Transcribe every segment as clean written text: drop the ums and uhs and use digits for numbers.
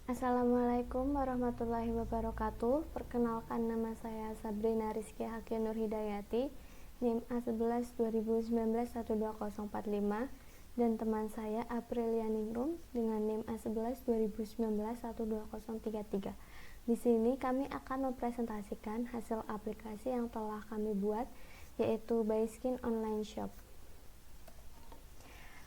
Assalamualaikum warahmatullahi wabarakatuh. Perkenalkan, nama saya Sabrina Rizky Hakia Nur Hidayati, NIM A11 2019 12045, dan teman saya Aprilia Ningrum dengan NIM A11 2019 12033. Di sini kami akan mempresentasikan hasil aplikasi yang telah kami buat, yaitu Bayskin Online Shop.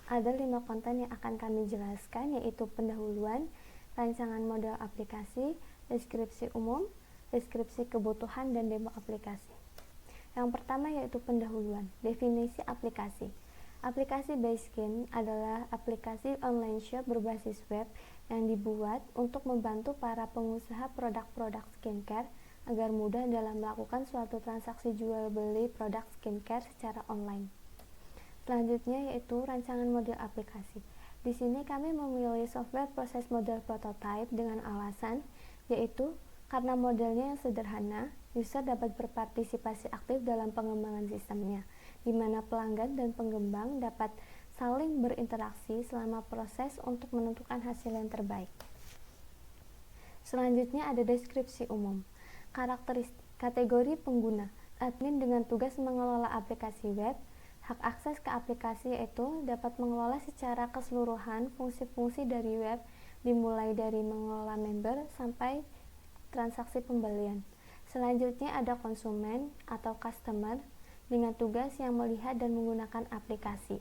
Ada 5 konten yang akan kami jelaskan, yaitu pendahuluan, rancangan model aplikasi, deskripsi umum, deskripsi kebutuhan, dan demo aplikasi. Yang pertama yaitu pendahuluan, definisi aplikasi. Aplikasi Bayskin adalah aplikasi online shop berbasis web yang dibuat untuk membantu para pengusaha produk-produk skincare agar mudah dalam melakukan suatu transaksi jual beli produk skincare secara online. Selanjutnya yaitu rancangan model aplikasi. Di sini kami memilih software proses model prototype dengan alasan yaitu karena modelnya yang sederhana, user dapat berpartisipasi aktif dalam pengembangan sistemnya, di mana pelanggan dan pengembang dapat saling berinteraksi selama proses untuk menentukan hasil yang terbaik. Selanjutnya ada deskripsi umum. Karakteristik kategori pengguna. Admin dengan tugas mengelola aplikasi web. Hak akses ke aplikasi yaitu dapat mengelola secara keseluruhan fungsi-fungsi dari web, dimulai dari mengelola member sampai transaksi pembelian. Selanjutnya ada konsumen atau customer dengan tugas yang melihat dan menggunakan aplikasi.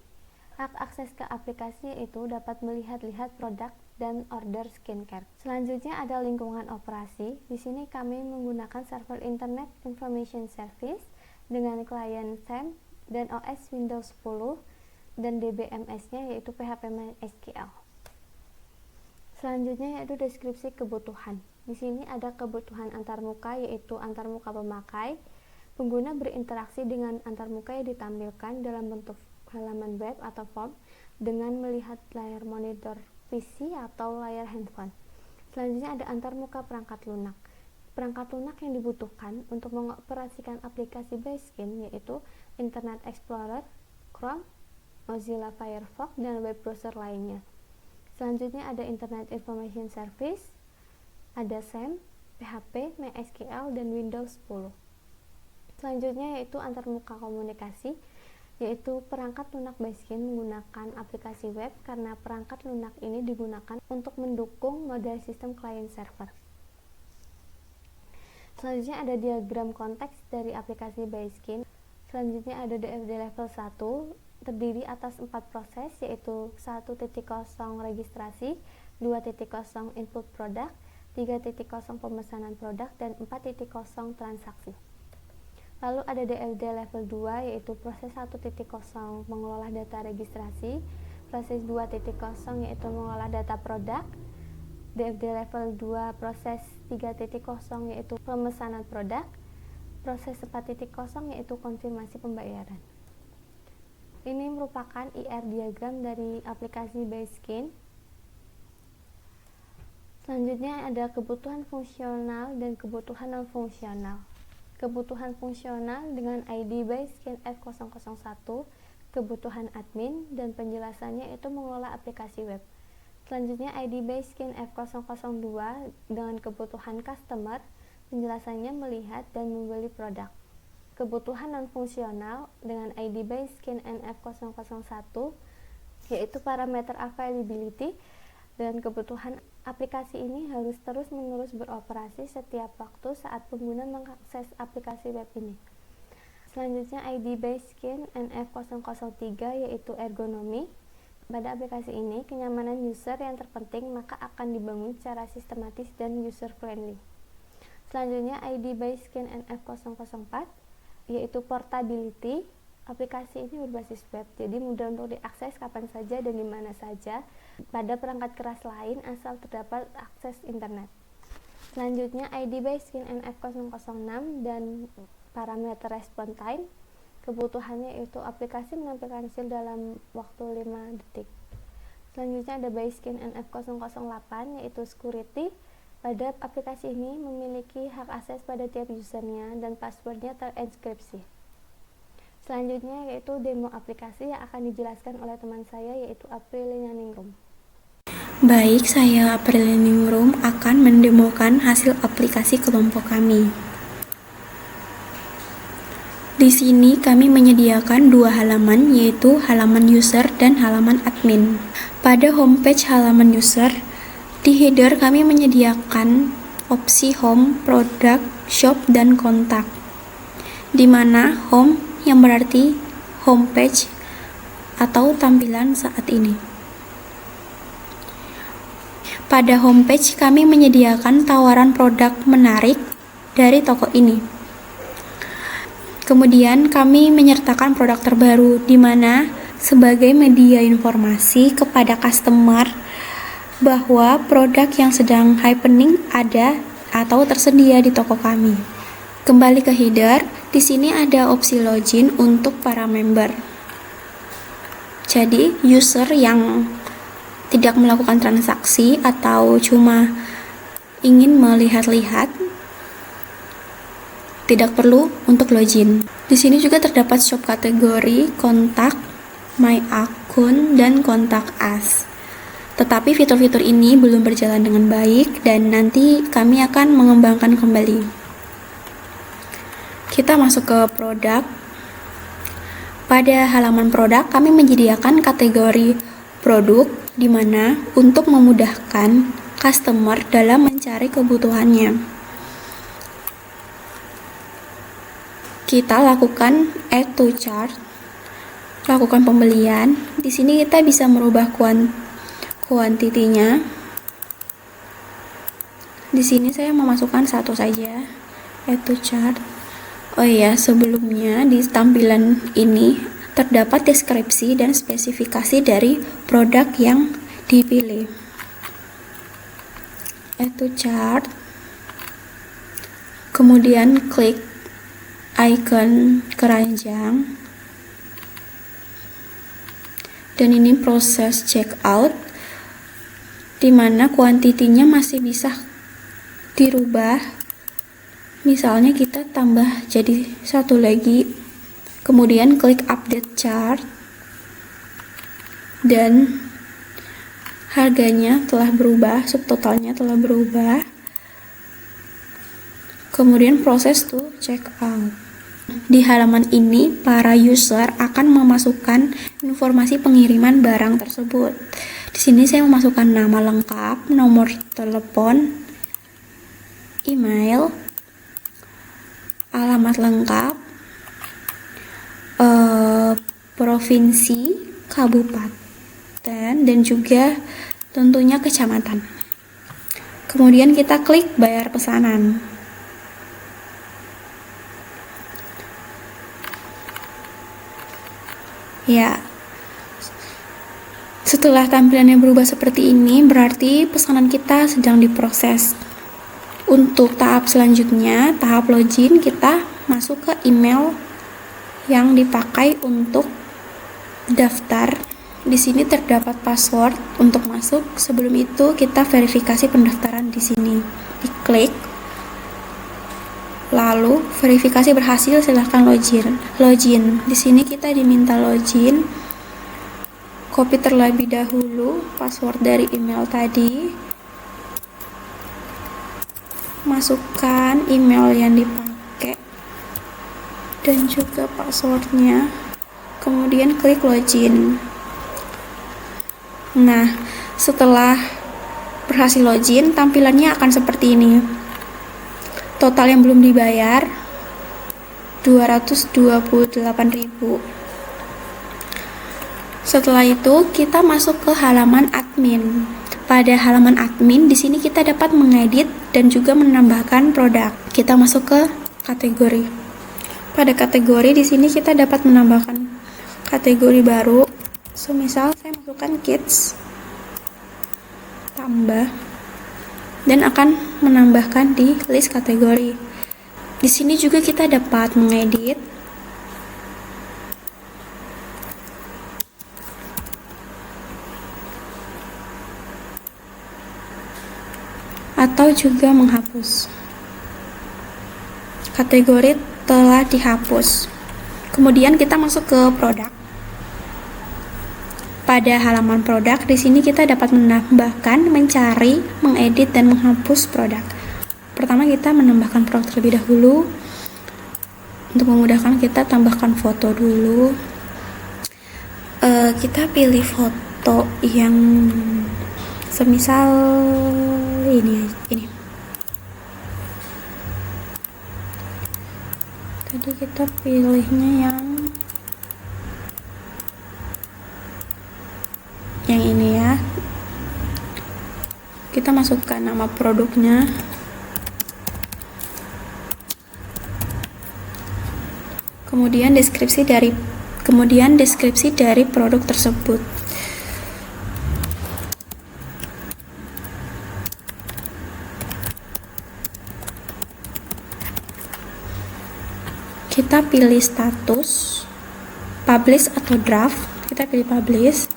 Hak akses ke aplikasi yaitu dapat melihat-lihat produk dan order skincare. Selanjutnya ada lingkungan operasi. Di sini kami menggunakan server Internet Information Service dengan klien SAM dan OS Windows 10 dan DBMS-nya yaitu PHP MySQL. Selanjutnya yaitu deskripsi kebutuhan. Di sini ada kebutuhan antarmuka yaitu antarmuka pemakai. Pengguna berinteraksi dengan antarmuka yang ditampilkan dalam bentuk halaman web atau form dengan melihat layar monitor PC atau layar handphone. Selanjutnya ada antarmuka perangkat lunak. Perangkat lunak yang dibutuhkan untuk mengoperasikan aplikasi Bayskin yaitu Internet Explorer, Chrome, Mozilla Firefox, dan web browser lainnya. Selanjutnya ada Internet Information Service, ada SAM, PHP, MySQL, dan Windows 10. Selanjutnya yaitu antarmuka komunikasi, yaitu perangkat lunak Bayskin menggunakan aplikasi web karena perangkat lunak ini digunakan untuk mendukung model sistem client server. Selanjutnya ada diagram konteks dari aplikasi Bayskin. Selanjutnya ada DFD level 1, terdiri atas 4 proses, yaitu 1.0 registrasi, 2.0 input produk, 3.0 pemesanan produk, dan 4.0 transaksi. Lalu ada DFD level 2, yaitu proses 1.0 mengolah data registrasi, proses 2.0 yaitu mengolah data produk, DFD level 2 proses 3.0 yaitu pemesanan produk, proses 4.0 yaitu konfirmasi pembayaran. Ini merupakan IR diagram dari aplikasi Bayskin. Selanjutnya ada kebutuhan fungsional dan kebutuhan non-fungsional. Kebutuhan fungsional dengan ID Bayskin F001, kebutuhan admin, dan penjelasannya itu mengelola aplikasi web. Selanjutnya ID Bayskin F002 dengan kebutuhan customer, penjelasannya melihat dan membeli produk. Kebutuhan non-fungsional dengan ID Bayskin NF001 yaitu parameter availability, dan kebutuhan aplikasi ini harus terus-menerus beroperasi setiap waktu saat pengguna mengakses aplikasi web ini. Selanjutnya ID Bayskin NF003 yaitu ergonomi. Pada aplikasi ini, kenyamanan user yang terpenting, maka akan dibangun secara sistematis dan user-friendly. Selanjutnya, ID Bayskin NF004, yaitu portability. Aplikasi ini berbasis web, jadi mudah untuk diakses kapan saja dan di mana saja pada perangkat keras lain asal terdapat akses internet. Selanjutnya, ID Bayskin NF006 dan parameter response time. Kebutuhannya yaitu aplikasi menampilkan hasil dalam waktu 5 detik. Selanjutnya ada Bayskin NF008 yaitu security. Pada aplikasi ini memiliki hak akses pada tiap usernya dan passwordnya terenkripsi. Selanjutnya yaitu demo aplikasi yang akan dijelaskan oleh teman saya yaitu Aprilia Ningrum. Baik, saya Aprilia Ningrum mendemokan hasil aplikasi kelompok kami. Di sini kami menyediakan dua halaman, yaitu halaman user dan halaman admin. Pada homepage halaman user, di header kami menyediakan opsi home, produk, shop, dan kontak. Di mana home yang berarti homepage atau tampilan saat ini. Pada homepage kami menyediakan tawaran produk menarik dari toko ini. Kemudian kami menyertakan produk terbaru, di mana sebagai media informasi kepada customer bahwa produk yang sedang happening ada atau tersedia di toko kami. Kembali ke header, di sini ada opsi login untuk para member. Jadi, user yang tidak melakukan transaksi atau cuma ingin melihat-lihat tidak perlu untuk login. Di sini juga terdapat shop kategori, kontak, my account, dan kontak us. Tetapi fitur-fitur ini belum berjalan dengan baik dan nanti kami akan mengembangkan kembali. Kita masuk ke produk. Pada halaman produk kami menyediakan kategori produk, di mana untuk memudahkan customer dalam mencari kebutuhannya. Kita lakukan add to cart, lakukan pembelian. Di sini kita bisa merubah kuantitinya. Di sini saya memasukkan satu saja, add to cart. Oh iya, sebelumnya di tampilan ini terdapat deskripsi dan spesifikasi dari produk yang dipilih. Add to cart. Kemudian klik icon keranjang. Dan ini proses checkout, di mana kuantitinya masih bisa dirubah. Misalnya kita tambah jadi satu lagi. Kemudian klik update chart dan harganya telah berubah, subtotalnya telah berubah. Kemudian proses to check out. Di halaman ini, para user akan memasukkan informasi pengiriman barang tersebut. Di sini saya memasukkan nama lengkap, nomor telepon, email, alamat lengkap, provinsi, kabupaten, dan juga tentunya kecamatan. Kemudian kita klik bayar pesanan. Ya, setelah tampilannya berubah seperti ini, berarti pesanan kita sedang diproses. Untuk tahap selanjutnya, tahap login, kita masuk ke email yang dipakai untuk daftar. Di sini terdapat password untuk masuk. Sebelum itu kita verifikasi pendaftaran di sini. Diklik. Lalu verifikasi berhasil, silahkan login. Di sini kita diminta login. Copy terlebih dahulu password dari email tadi. Masukkan email yang dipakai dan juga passwordnya, kemudian klik login. Nah, setelah berhasil login, tampilannya akan seperti ini. Total yang belum dibayar 228.000. Setelah itu kita masuk ke halaman admin. Pada halaman admin di sini kita dapat mengedit dan juga menambahkan produk. Kita masuk ke kategori. Pada kategori di sini kita dapat menambahkan kategori baru. Semisal saya masukkan kids, tambah, dan akan menambahkan di list kategori. Di sini juga kita dapat mengedit atau juga menghapus. Kategori telah dihapus. Kemudian kita masuk ke produk. Pada halaman produk, di sini kita dapat menambahkan, mencari, mengedit, dan menghapus produk. Pertama kita menambahkan produk terlebih dahulu. Untuk memudahkan kita tambahkan foto dulu. Kita pilih foto yang semisal ini. Tadi kita pilihnya yang ini ya. Kita masukkan nama produknya. Kemudian deskripsi dari produk tersebut. Kita pilih status, publish atau draft. Kita pilih publish.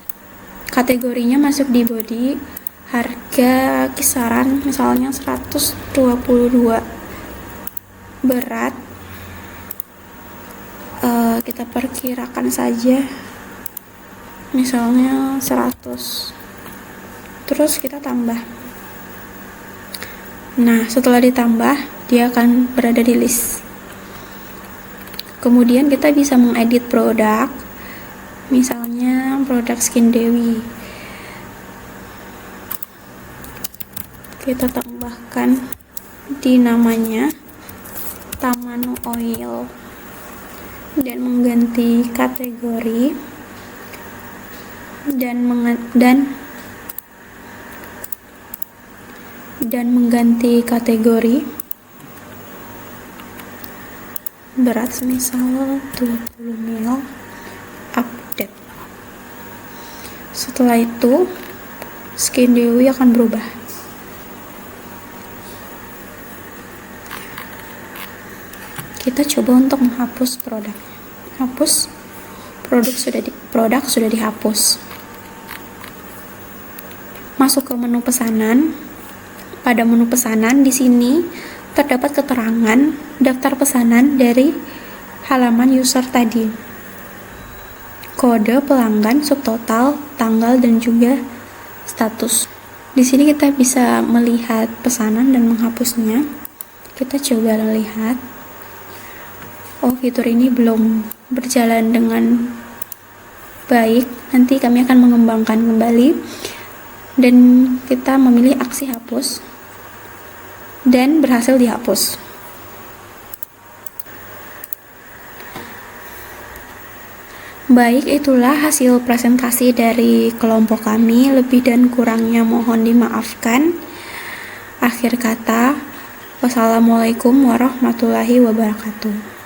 Kategorinya masuk di body, harga kisaran misalnya 122, berat kita perkirakan saja misalnya 100, terus kita tambah. Nah, setelah ditambah dia akan berada di list. Kemudian kita bisa mengedit produk, misalnya produk Skin Dewi. Kita tambahkan di namanya Tamanu Oil dan mengganti kategori dan mengganti kategori berat semisal 20 ml, update. Setelah itu Skin Dewi akan berubah. Kita coba untuk menghapus produk. Hapus produk sudah dihapus. Masuk ke menu pesanan. Pada menu pesanan di sini terdapat keterangan daftar pesanan dari halaman user tadi. Kode pelanggan, subtotal, tanggal, dan juga status. Di sini kita bisa melihat pesanan dan menghapusnya. Kita coba lihat. Oh, fitur ini belum berjalan dengan baik. Nanti kami akan mengembangkan kembali. Dan kita memilih aksi hapus. Dan berhasil dihapus. Baik, itulah hasil presentasi dari kelompok kami. Lebih dan kurangnya mohon dimaafkan. Akhir kata, wassalamualaikum warahmatullahi wabarakatuh.